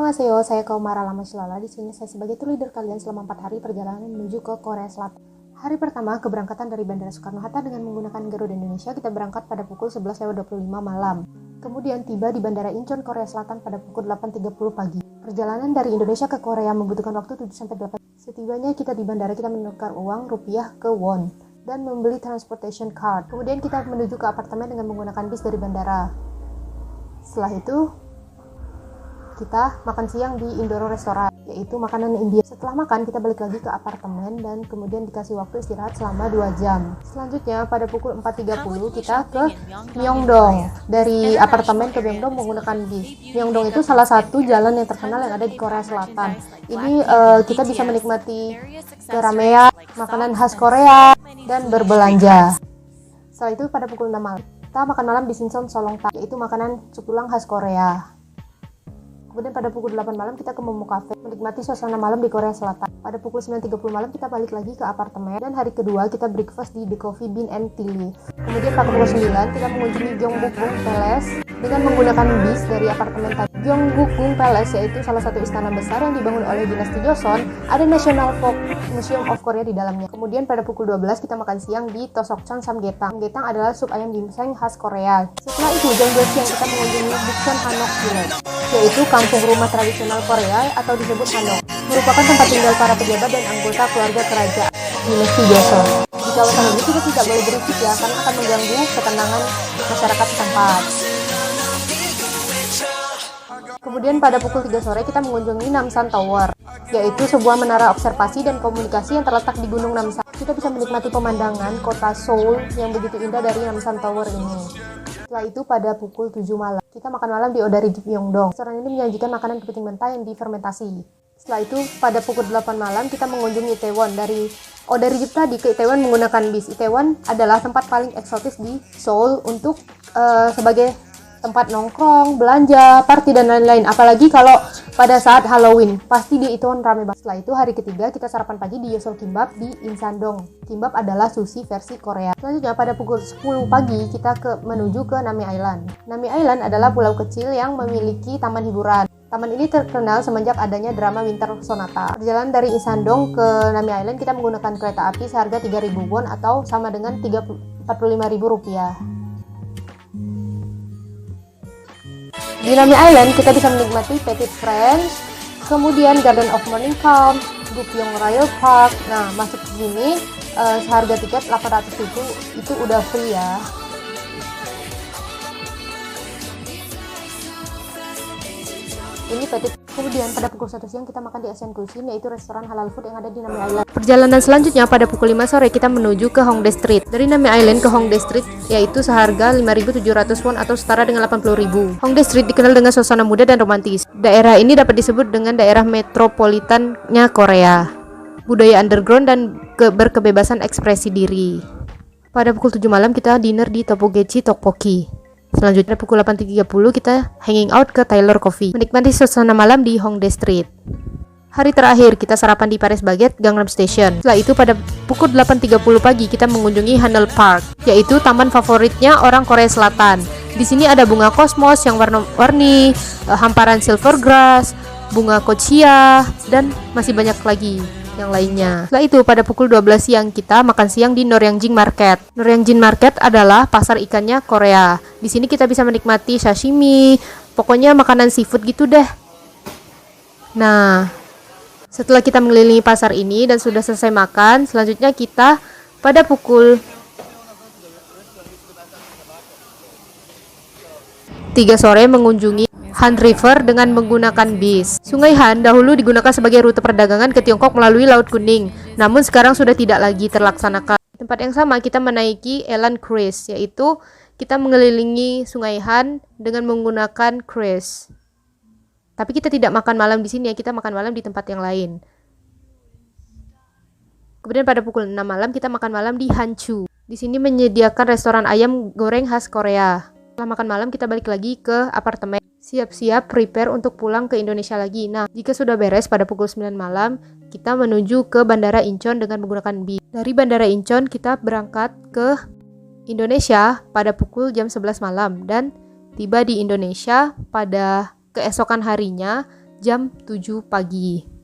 Annyeonghaseyo, saya Kaumara Lamasilala. Di sini saya sebagai tour leader kalian selama 4 hari perjalanan menuju ke Korea Selatan. Hari pertama, keberangkatan dari Bandara Soekarno-Hatta dengan menggunakan Garuda Indonesia, kita berangkat pada pukul 11.25 malam. Kemudian tiba di Bandara Incheon, Korea Selatan pada pukul 8.30 pagi. Perjalanan dari Indonesia ke Korea membutuhkan waktu 7-8. Setibanya kita di bandara, kita menukar uang rupiah ke won dan membeli transportation card. Kemudian kita menuju ke apartemen dengan menggunakan bis dari bandara. Setelah itu, kita makan siang di Indoro Restoran, yaitu makanan India. Setelah makan, kita balik lagi ke apartemen dan kemudian dikasih waktu istirahat selama 2 jam. Selanjutnya, pada pukul 4.30 kita ke Myeongdong. Dari apartemen ke Myeongdong menggunakan bis. Myeongdong itu salah satu jalan yang terkenal yang ada di Korea Selatan. Ini kita bisa menikmati ramean, makanan khas Korea, dan berbelanja. Setelah itu, pada pukul 6 malam, kita makan malam di Sinseon Solongta, yaitu makanan cukulang khas Korea. Kemudian pada pukul 8 malam kita ke Momo Cafe, menikmati suasana malam di Korea Selatan. Pada pukul 9.30 malam kita balik lagi ke apartemen, dan hari kedua kita breakfast di The Coffee Bean and Tea Leaf. Kemudian pada pukul 9 kita mengunjungi Gyeongbokgung Palace dengan menggunakan bis dari apartemen tadi. Gyeongbokgung Palace yaitu salah satu istana besar yang dibangun oleh dinasti Joseon. Ada National Folk Museum of Korea di dalamnya. Kemudian pada pukul 12 kita makan siang di Tosokcheon Samgyetang. Samgyetang adalah sup ayam ginseng khas Korea. Setelah itu jam 12 siang kita mengunjungi Bukchon Hanok Village, yaitu kampung rumah tradisional Korea atau disebut Hanok, merupakan tempat tinggal para pejabat dan anggota keluarga kerajaan dinasti Joseon. Di kawasan ini kita tidak boleh berisik ya, karena akan mengganggu ketenangan masyarakat setempat. Kemudian pada pukul 3 sore kita mengunjungi Namsan Tower, yaitu sebuah menara observasi dan komunikasi yang terletak di Gunung Namsan. Kita bisa menikmati pemandangan kota Seoul yang begitu indah dari Namsan Tower ini. Setelah itu pada pukul 7 malam, kita makan malam di Odari Jeep Myeongdong. Restoran ini menyajikan makanan kepiting mentah yang difermentasi. Setelah itu pada pukul 8 malam kita mengunjungi Itaewon. Dari Odari Jeep tadi ke Itaewon menggunakan bis. Itaewon adalah tempat paling eksotis di Seoul untuk sebagai tempat nongkrong, belanja, party, dan lain-lain. Apalagi kalau pada saat Halloween, pasti di Itaewon rame banget. Setelah itu hari ketiga kita sarapan pagi di Yosol Kimbap di Insadong. Kimbap adalah sushi versi Korea. Selanjutnya pada pukul 10 pagi kita menuju ke Nami Island. Nami Island adalah pulau kecil yang memiliki taman hiburan. Taman ini terkenal semenjak adanya drama Winter Sonata. Perjalanan dari Insadong ke Nami Island kita menggunakan kereta api seharga 3.000 won atau sama dengan 45.000 rupiah. Di Nami Island kita bisa menikmati Petit French, kemudian Garden of Morning Calm, Gupyeong Royal Park. Nah, masuk ke sini seharga tiket 800 itu udah free ya. Ini Petit. Kemudian pada pukul 1 siang kita makan di Asian Cuisine, yaitu restoran halal food yang ada di Nami Island. Perjalanan selanjutnya pada pukul 5 sore kita menuju ke Hongdae Street. Dari Nami Island ke Hongdae Street yaitu seharga 5.700 won atau setara dengan 80.000. Hongdae Street dikenal dengan suasana muda dan romantis. Daerah ini dapat disebut dengan daerah metropolitannya Korea. Budaya underground dan berkebebasan ekspresi diri. Pada pukul 7 malam kita dinner di Topogechi Tteokbokki. Selanjutnya pukul 8.30 kita hanging out ke Taylor Coffee, menikmati suasana malam di Hongdae Street. Hari terakhir kita sarapan di Paris Baguette Gangnam Station. Setelah itu pada pukul 8.30 pagi kita mengunjungi Hanel Park, yaitu taman favoritnya orang Korea Selatan. Di sini ada bunga kosmos yang warna-warni, hamparan silver grass, bunga kochia, dan masih banyak lagi yang lainnya. Setelah itu pada pukul 12 siang kita makan siang di Noryangjin Market. Noryangjin Market adalah pasar ikannya Korea. Di sini kita bisa menikmati sashimi, pokoknya makanan seafood gitu deh. Nah, setelah kita mengelilingi pasar ini dan sudah selesai makan, selanjutnya kita pada pukul 3 sore mengunjungi Han River dengan menggunakan bis. Sungai Han dahulu digunakan sebagai rute perdagangan ke Tiongkok melalui Laut Kuning, namun sekarang sudah tidak lagi terlaksanakan. Di tempat yang sama kita menaiki Elan Cruise, yaitu kita mengelilingi Sungai Han dengan menggunakan cruise. Tapi kita tidak makan malam di sini ya, kita makan malam di tempat yang lain. Kemudian pada pukul 6 malam kita makan malam di Hanchu. Di sini menyediakan restoran ayam goreng khas Korea. Setelah makan malam kita balik lagi ke apartemen. Siap-siap prepare untuk pulang ke Indonesia lagi. Nah, jika sudah beres pada pukul 9 malam, kita menuju ke Bandara Incheon dengan menggunakan bis. Dari Bandara Incheon kita berangkat ke Indonesia pada pukul jam 11 malam dan tiba di Indonesia pada keesokan harinya jam 7 pagi.